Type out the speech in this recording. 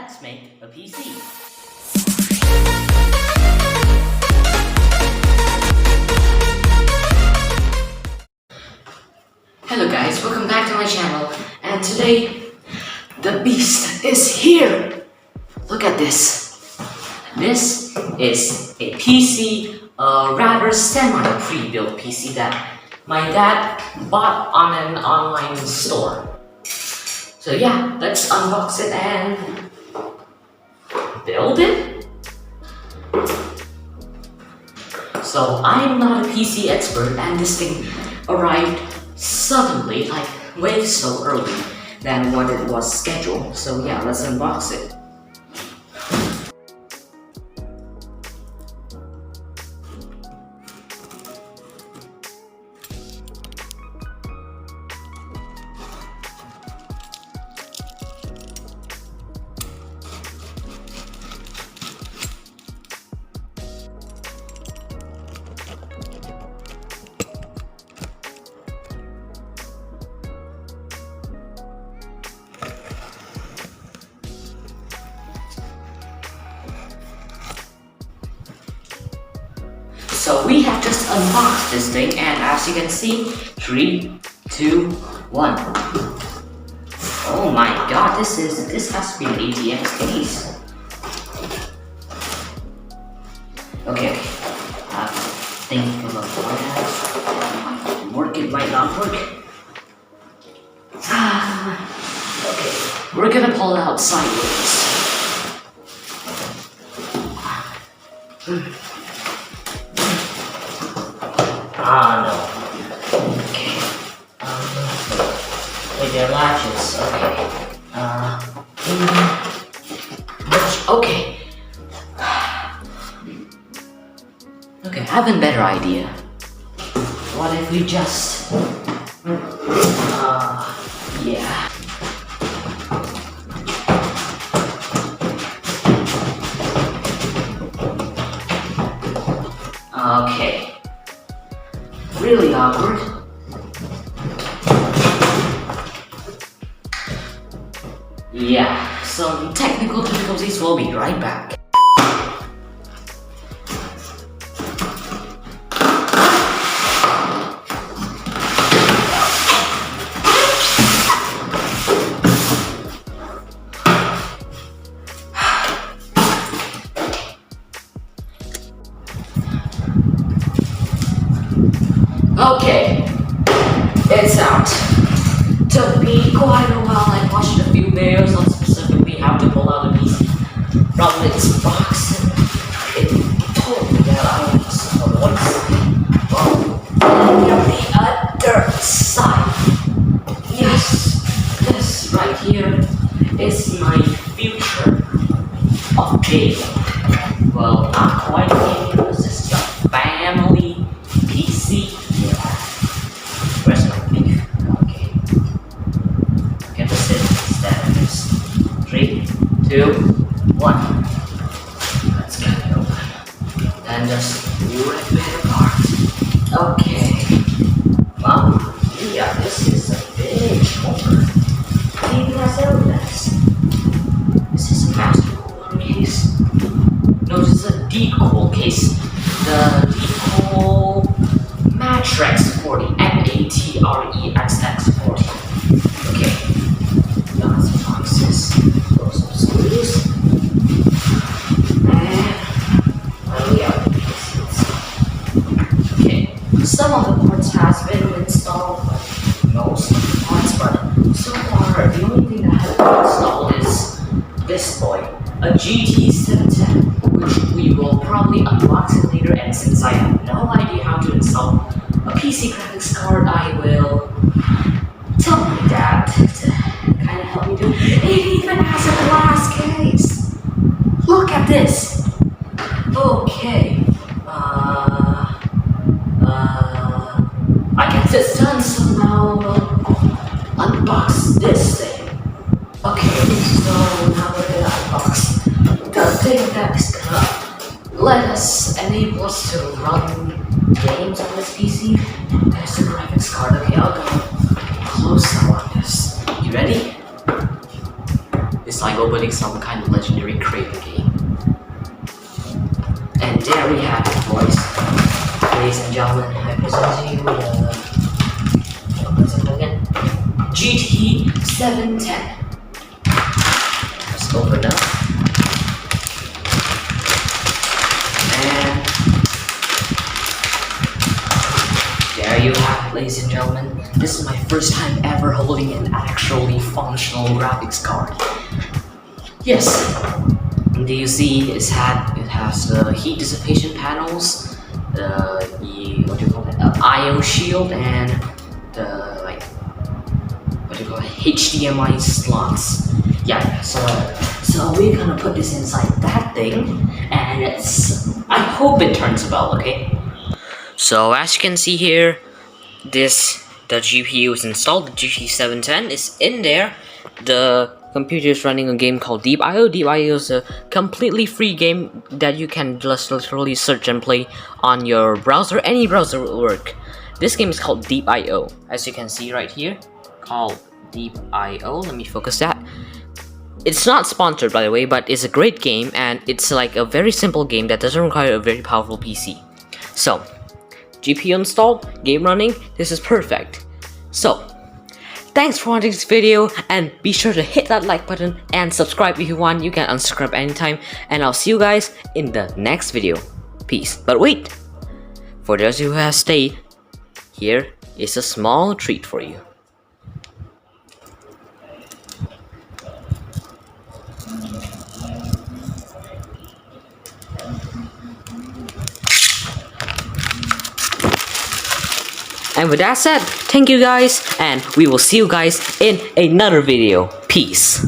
Let's make a PC. Hello guys, welcome back to my channel, and today the beast is here. Look at this. This is a PC, rather semi-pre-built PC that my dad bought on an online store. So yeah, let's unbox it and build it. So I'm not a PC expert, and this thing arrived suddenly, like way so early than what it was scheduled. So yeah, let's unbox it. So we have just unboxed this thing, and as you can see, 3, 2, 1. Oh my god, this has to be an ATX case. Okay, think of a format. It might work, it might not work. Okay, we're gonna pull it out sideways. No. Okay. Wait, there are latches. Okay. Okay. Okay, I have a better idea. What if we just... yeah. Okay. Really awkward. Yeah, some technical difficulties. Will be right back. Okay, it's out. Took me quite a while. I watched a few videos on specifically how to pull out a PC from its box, and it told me that I was on the other side. Yes, this right here is my future of gaming. Well, not quite gaming, because this is a family PC. Where's my beef? Okay. Get the scissors. That is 3, 2, 1. Let's get it open. Then just rip it apart. Okay. Wow. Yeah, this is a big folder. It even has elements. This is a master cooler case. No, this is a decool case. The decool Matrix 40, MATREXX 40. Okay, got some boxes, throw some screws, and we are the pieces. Okay, some of the parts has been installed, but most of the parts, but so far the only thing that has been installed is this boy, a GT 710, which we will probably unbox it later, and since I have no idea how to install a PC graphics card, I will tell my dad to kind of help me do it. It even has a glass case! Look at this! Okay, I guess it's done, so now we'll unbox this thing. Okay, so now we're gonna unbox the thing that's gonna let us enable us to run games on this PC. There's the graphics card. Okay, I'll go close up on this. You ready? It's like opening some kind of legendary crate game. And there we have it, boys. Ladies and gentlemen, I present to you the GT 710. Let's open up. And there you have it, ladies and gentlemen. This is my first time ever holding an actually functional graphics card. Yes, do you see it has the heat dissipation panels, the what do you call it, IO shield, and the HDMI slots. Yeah, so we're gonna put this inside that thing, and I hope it turns well, okay? So as you can see here, the GPU is installed. The GT 710 is in there. The computer is running a game called Deep.io. Deep.io is a completely free game that you can just literally search and play on your browser. Any browser will work. This game is called Deep.io, as you can see right here, called Deep.io. Let me focus that. It's not sponsored, by the way, but it's a great game, and it's like a very simple game that doesn't require a very powerful PC. So, GPU installed, game running, this is perfect. So, thanks for watching this video, and be sure to hit that like button and subscribe if you want. You can unsubscribe anytime, and I'll see you guys in the next video. Peace. But wait, for those who have stayed, here is a small treat for you. And with that said, thank you guys, and we will see you guys in another video. Peace.